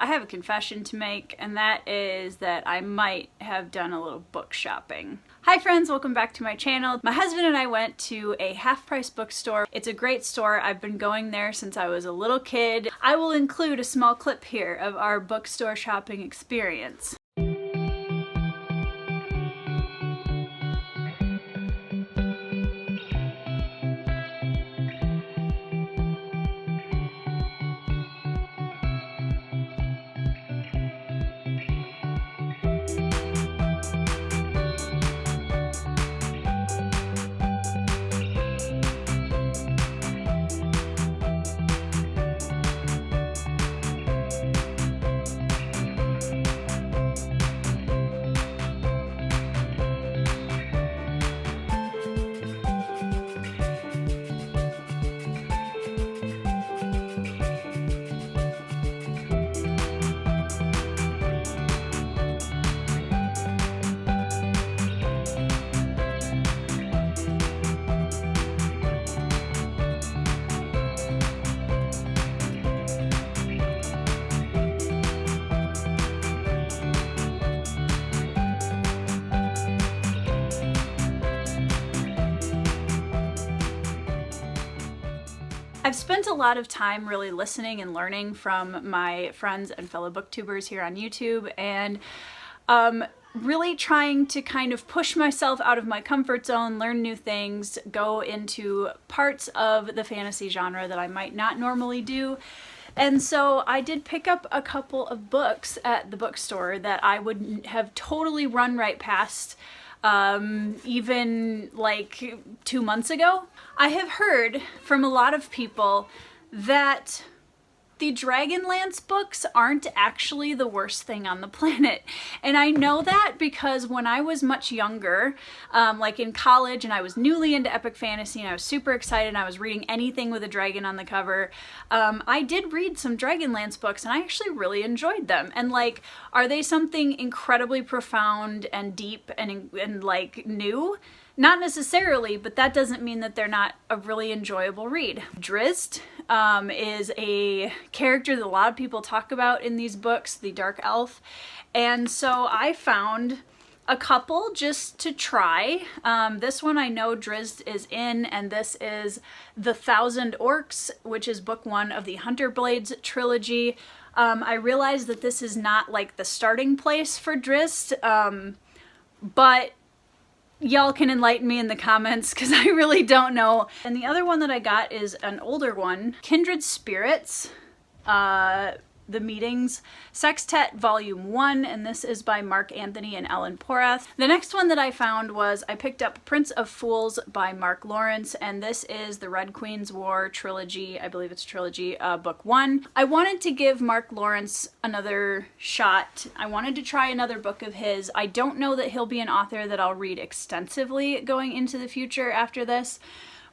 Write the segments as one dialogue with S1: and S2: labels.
S1: I have a confession to make, and that is that I might have done a little book shopping. Hi friends, welcome back to my channel. My husband and I went to a half-price bookstore. It's a great store. I've been going there since I was a little kid. I will include a small clip here of our bookstore shopping experience. I've spent a lot of time really listening and learning from my friends and fellow booktubers here on YouTube, and really trying to kind of push myself out of my comfort zone, learn new things, go into parts of the fantasy genre that I might not normally do. And so I did pick up a couple of books at the bookstore that I would have totally run right past even like 2 months ago. I have heard from a lot of people that the Dragonlance books aren't actually the worst thing on the planet. And I know that because when I was much younger, like in college, and I was newly into epic fantasy and I was super excited and I was reading anything with a dragon on the cover, I did read some Dragonlance books and I actually really enjoyed them. And like, are they something incredibly profound and deep and like new? Not necessarily, but that doesn't mean that they're not a really enjoyable read. Drizzt is a character that a lot of people talk about in these books, the Dark Elf, and so I found a couple just to try. This one I know Drizzt is in, and this is The Thousand Orcs, which is book 1 of the Hunter Blades trilogy. I realize that this is not like the starting place for Drizzt, but y'all can enlighten me in the comments because I really don't know. And the other one that I got is an older one, Kindred Spirits, The Meetings, Sextet Volume 1, and this is by Mark Anthony and Ellen Porath. The next one that I found was I picked up Prince of Fools by Mark Lawrence, and this is the Red Queen's War trilogy, I believe it's trilogy, book 1. I wanted to give Mark Lawrence another shot. I wanted to try another book of his. I don't know that he'll be an author that I'll read extensively going into the future after this,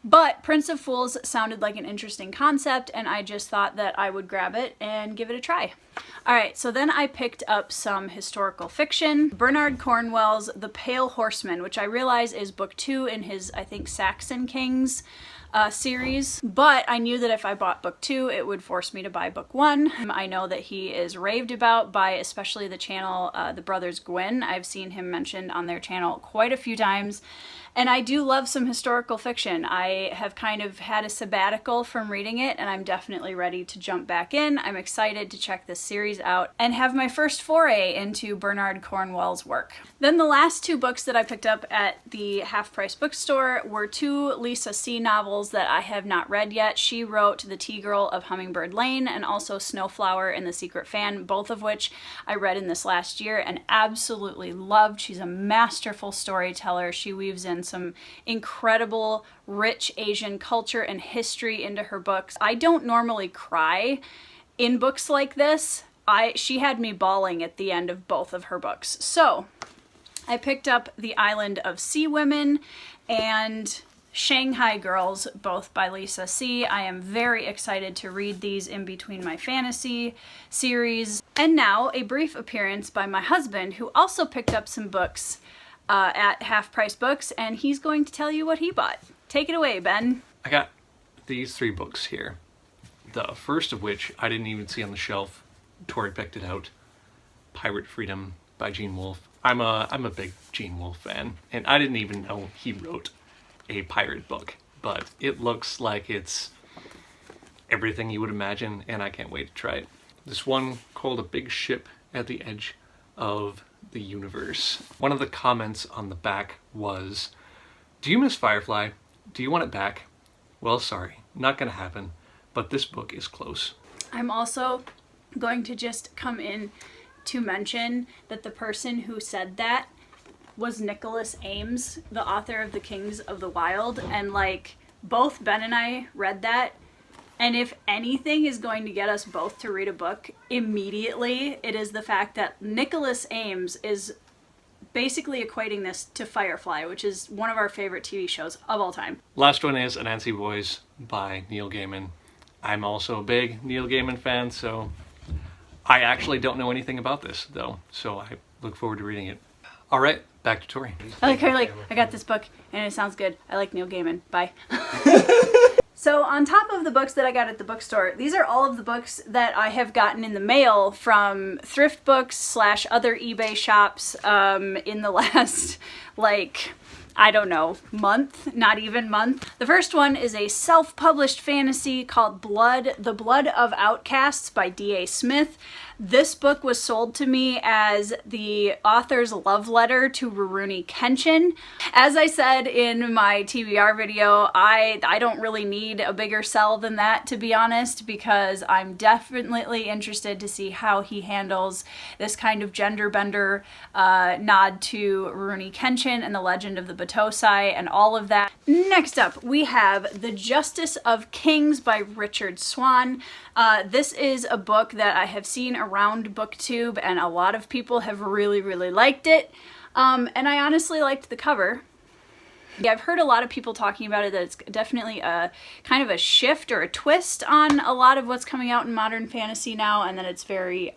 S1: but Prince of Fools sounded like an interesting concept, and I just thought that I would grab it and give it a try. Alright, so then I picked up some historical fiction. Bernard Cornwell's The Pale Horseman, which I realize is book 2 in his, I think, Saxon Kings series, but I knew that if I bought book 2, it would force me to buy book 1. I know that he is raved about by especially the channel, the Brothers Gwyn. I've seen him mentioned on their channel quite a few times. And I do love some historical fiction. I have kind of had a sabbatical from reading it, and I'm definitely ready to jump back in. I'm excited to check this series out and have my first foray into Bernard Cornwell's work. Then the last 2 books that I picked up at the half-price bookstore were 2 Lisa C. novels that I have not read yet. She wrote The Tea Girl of Hummingbird Lane and also Snowflower and the Secret Fan, both of which I read in this last year and absolutely loved. She's a masterful storyteller. She weaves in some incredible, rich Asian culture and history into her books. I don't normally cry in books like this. She had me bawling at the end of both of her books. So I picked up The Island of Sea Women and Shanghai Girls, both by Lisa C. I am very excited to read these in between my fantasy series. And now a brief appearance by my husband, who also picked up some books at Half Price Books, and he's going to tell you what he bought. Take it away, Ben.
S2: I got these 3 books here. The first of which I didn't even see on the shelf Tori picked it out. Pirate Freedom by Gene Wolfe. I'm a big Gene Wolfe fan, and I didn't even know he wrote a pirate book, but it looks like it's everything you would imagine, and I can't wait to try it. This one called A Big Ship at the Edge of the Universe. One of the comments on the back was, "Do you miss Firefly? Do you want it back? Well, sorry, not gonna happen, but this book is close."
S1: I'm also going to just come in to mention that the person who said that was Nicholas Ames, the author of The Kings of the Wild, and like both Ben and I read that, and if anything is going to get us both to read a book immediately, it is the fact that Nicholas Ames is basically equating this to Firefly, which is one of our favorite TV shows of all time.
S2: Last one is Anansi Boys by Neil Gaiman. I'm also a big Neil Gaiman fan, so I actually don't know anything about this, though, so I look forward to reading it. All right, back to Tori.
S1: I like how you're like, I got this book, and it sounds good. I like Neil Gaiman. Bye. So on top of the books that I got at the bookstore, these are all of the books that I have gotten in the mail from thrift books / other eBay shops in the last, like, I don't know, month, not even month. The first one is a self-published fantasy called The Blood of Outcasts by D.A. Smith. This book was sold to me as the author's love letter to Rurouni Kenshin. As I said in my TBR video, I don't really need a bigger sell than that, to be honest, because I'm definitely interested to see how he handles this kind of gender bender nod to Rurouni Kenshin and the Legend of the Batosai and all of that. Next up, we have The Justice of Kings by Richard Swan. This is a book that I have seen around BookTube, and a lot of people have really, really liked it. And I honestly liked the cover. Yeah, I've heard a lot of people talking about it, that it's definitely a kind of a shift or a twist on a lot of what's coming out in modern fantasy now, and that it's very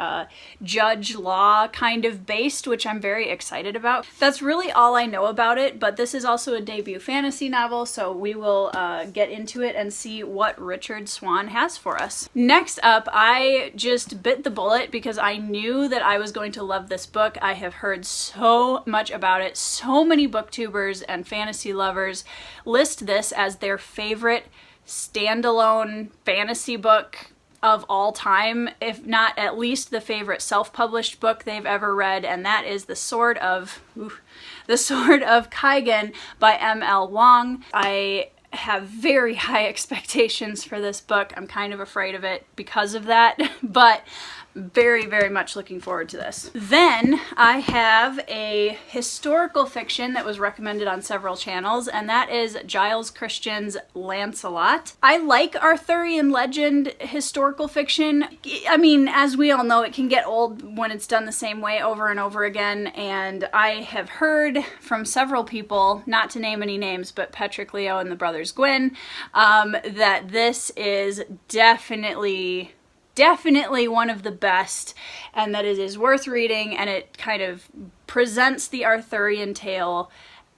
S1: judge law kind of based, which I'm very excited about. That's really all I know about it, but this is also a debut fantasy novel, so we will get into it and see what Richard Swan has for us. Next up, I just bit the bullet because I knew that I was going to love this book. I have heard so much about it. So many booktubers and fantasy lovers list this as their favorite standalone fantasy book of all time, if not at least the favorite self-published book they've ever read, and that is The Sword of Kaigen by M.L. Wong. I have very high expectations for this book. I'm kind of afraid of it because of that, but very, very much looking forward to this. Then I have a historical fiction that was recommended on several channels, and that is Giles Christian's Lancelot. I like Arthurian legend historical fiction. I mean, as we all know, it can get old when it's done the same way over and over again, and I have heard from several people, not to name any names, but Patrick Leo and the Brothers Gwyn, that this is definitely one of the best, and that it is worth reading, and it kind of presents the Arthurian tale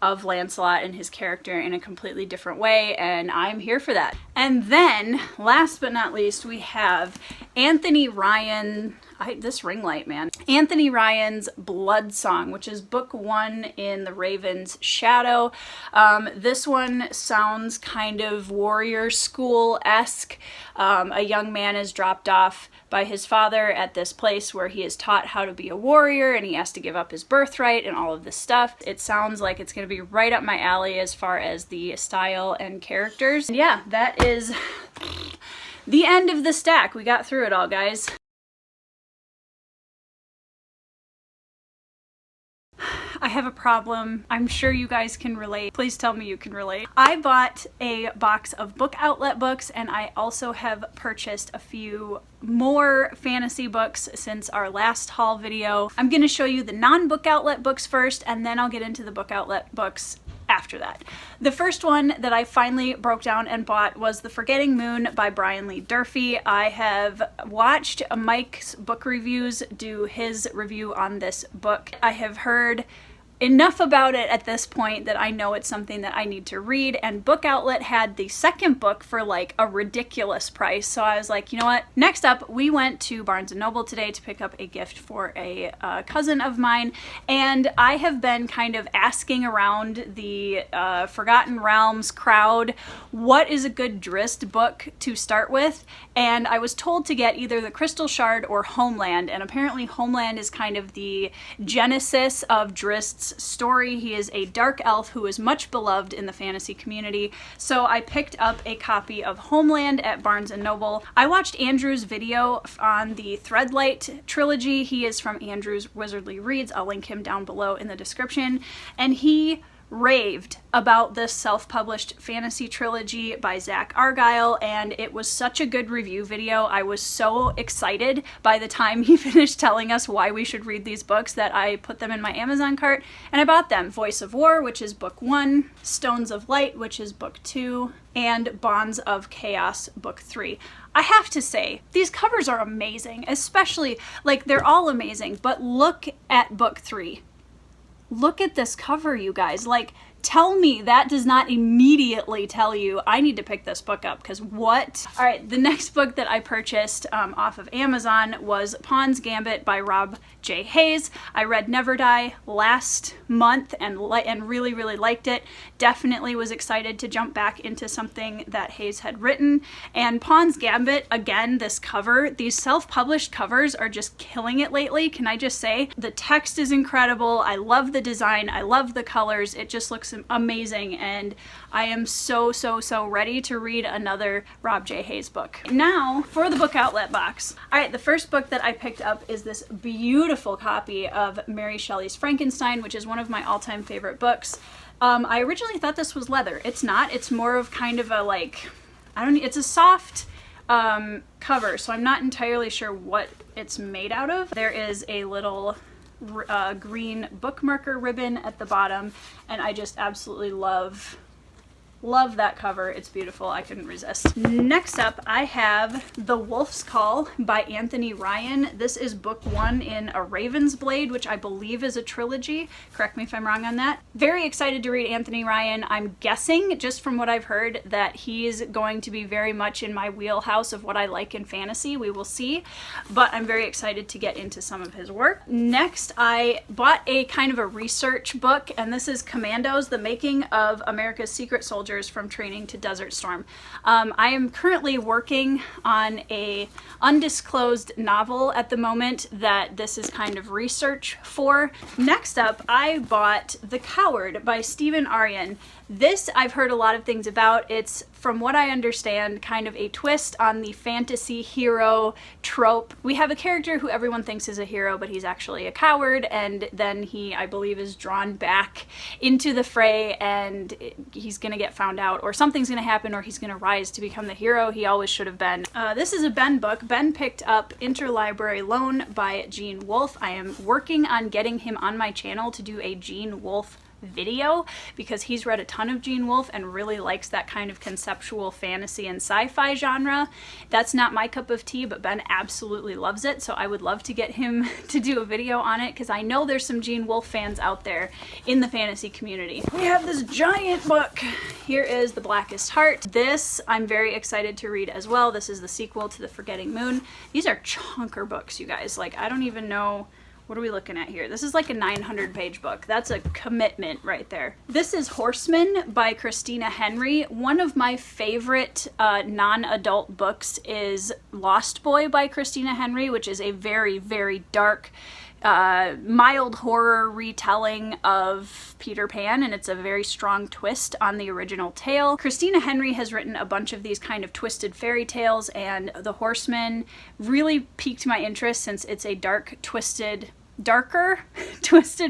S1: of Lancelot and his character in a completely different way, and I'm here for that. And then, last but not least, we have Anthony Ryan, this ring light, man. Anthony Ryan's Blood Song, which is book 1 in The Raven's Shadow. This one sounds kind of warrior school-esque. A young man is dropped off by his father at this place where he is taught how to be a warrior, and he has to give up his birthright and all of this stuff. It sounds like it's going to be right up my alley as far as the style and characters. And yeah, that is the end of the stack. We got through it all, guys. I have a problem. I'm sure you guys can relate. Please tell me you can relate. I bought a box of BookOutlet books, and I also have purchased a few more fantasy books since our last haul video. I'm going to show you the non-BookOutlet books first, and then I'll get into the BookOutlet books after that. The first one that I finally broke down and bought was The Forgetting Moon by Brian Lee Durfee. I have watched Mike's Book Reviews do his review on this book. I have heard enough about it at this point that I know it's something that I need to read, and BookOutlet had the second book for like a ridiculous price. So I was like, you know what? Next up, we went to Barnes & Noble today to pick up a gift for a cousin of mine, and I have been kind of asking around the Forgotten Realms crowd what is a good Drizzt book to start with, and I was told to get either The Crystal Shard or Homeland, and apparently Homeland is kind of the genesis of Drizzt's story. He is a dark elf who is much beloved in the fantasy community. So I picked up a copy of Homeland at Barnes & Noble. I watched Andrew's video on the Threadlight trilogy. He is from Andrew's Wizardly Reads. I'll link him down below in the description. And he raved about this self-published fantasy trilogy by Zach Argyle, and it was such a good review video. I was so excited by the time he finished telling us why we should read these books that I put them in my Amazon cart and I bought them. Voice of War, which is book 1, Stones of Light, which is book 2, and Bonds of Chaos, book 3. I have to say, these covers are amazing, especially, like, they're all amazing, but look at book 3. Look at this cover, you guys. Like, tell me that does not immediately tell you I need to pick this book up, because what? All right, the next book that I purchased off of Amazon was Pawn's Gambit by Rob J. Hayes. I read Never Die last month and really, really liked it. Definitely was excited to jump back into something that Hayes had written. And Pawn's Gambit, again, this cover, these self-published covers are just killing it lately. Can I just say, the text is incredible. I love the design. I love the colors. It just looks amazing, and I am so ready to read another Rob J. Hayes book. Now for the BookOutlet box. All right, the first book that I picked up is this beautiful copy of Mary Shelley's Frankenstein, which is one of my all-time favorite books. I originally thought this was leather. It's not. It's more of kind of a, like, it's a soft cover, so I'm not entirely sure what it's made out of. There is a little green bookmarker ribbon at the bottom, and I just absolutely love that cover. It's beautiful. I couldn't resist. Next up, I have The Wolf's Call by Anthony Ryan. This is book 1 in A Raven's Blade, which I believe is a trilogy. Correct me if I'm wrong on that. Very excited to read Anthony Ryan. I'm guessing, just from what I've heard, that he's going to be very much in my wheelhouse of what I like in fantasy. We will see, but I'm very excited to get into some of his work. Next, I bought a kind of a research book, and this is Commandos, The Making of America's Secret Soldiers from Training to Desert Storm. I am currently working on a undisclosed novel at the moment that this is kind of research for. Next up, I bought The Coward by Stephen Aryan. This I've heard a lot of things about. It's, from what I understand, kind of a twist on the fantasy hero trope. We have a character who everyone thinks is a hero, but he's actually a coward, and then he, I believe, is drawn back into the fray, and he's gonna get found out, or something's gonna happen, or he's gonna rise to become the hero he always should have been. This is a Ben book. Ben picked up Interlibrary Loan by Gene Wolfe. I am working on getting him on my channel to do a Gene Wolfe video, because he's read a ton of Gene Wolfe and really likes that kind of conceptual fantasy and sci-fi genre. That's not my cup of tea, but Ben absolutely loves it, so I would love to get him to do a video on it, because I know there's some Gene Wolfe fans out there in the fantasy community. We have this giant book. Here is The Blackest Heart. This I'm very excited to read as well. This is the sequel to The Forgetting Moon. These are chunker books, you guys. Like, I don't even know. What are we looking at here? This is like a 900-page book. That's a commitment right there. This is Horseman by Christina Henry. One of my favorite non-adult books is Lost Boy by Christina Henry, which is a very, very dark, mild horror retelling of Peter Pan, and it's a very strong twist on the original tale. Christina Henry has written a bunch of these kind of twisted fairy tales, and The Horseman really piqued my interest since it's a darker twisted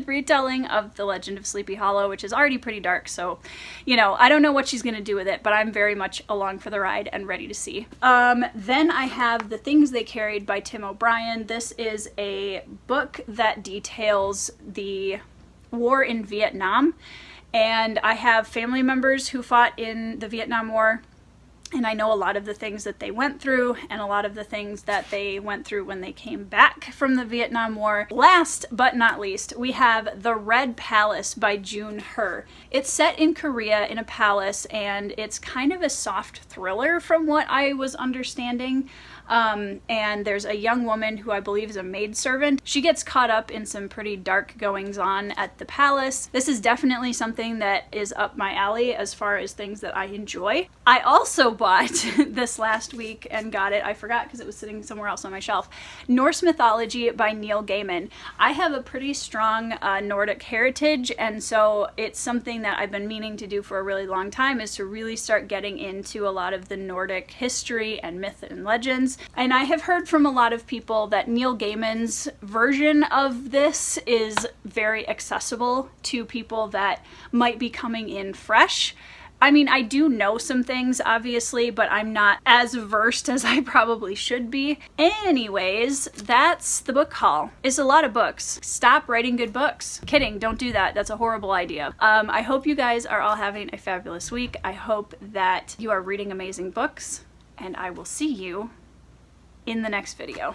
S1: retelling of The Legend of Sleepy Hollow, which is already pretty dark, so, you know, I don't know what she's gonna do with it, but I'm very much along for the ride and ready to see. Then I have The Things They Carried by Tim O'Brien. This is a book that details the war in Vietnam, and I have family members who fought in the Vietnam War, And I know a lot of the things that they went through and a lot of the things that they went through when they came back from the Vietnam War. Last but not least, we have The Red Palace by June He. It's set in Korea in a palace, and it's kind of a soft thriller from what I was understanding. And there's a young woman who I believe is a maidservant. She gets caught up in some pretty dark goings on at the palace. This is definitely something that is up my alley as far as things that I enjoy. I also bought this last week and got it, I forgot because it was sitting somewhere else on my shelf, Norse Mythology by Neil Gaiman. I have a pretty strong Nordic heritage, and so it's something that I've been meaning to do for a really long time, is to really start getting into a lot of the Nordic history and myth and legends. And I have heard from a lot of people that Neil Gaiman's version of this is very accessible to people that might be coming in fresh. I mean, I do know some things, obviously, but I'm not as versed as I probably should be. Anyways, that's the book haul. It's a lot of books. Stop writing good books. Kidding, don't do that. That's a horrible idea. I hope you guys are all having a fabulous week. I hope that you are reading amazing books, and I will see you in the next video.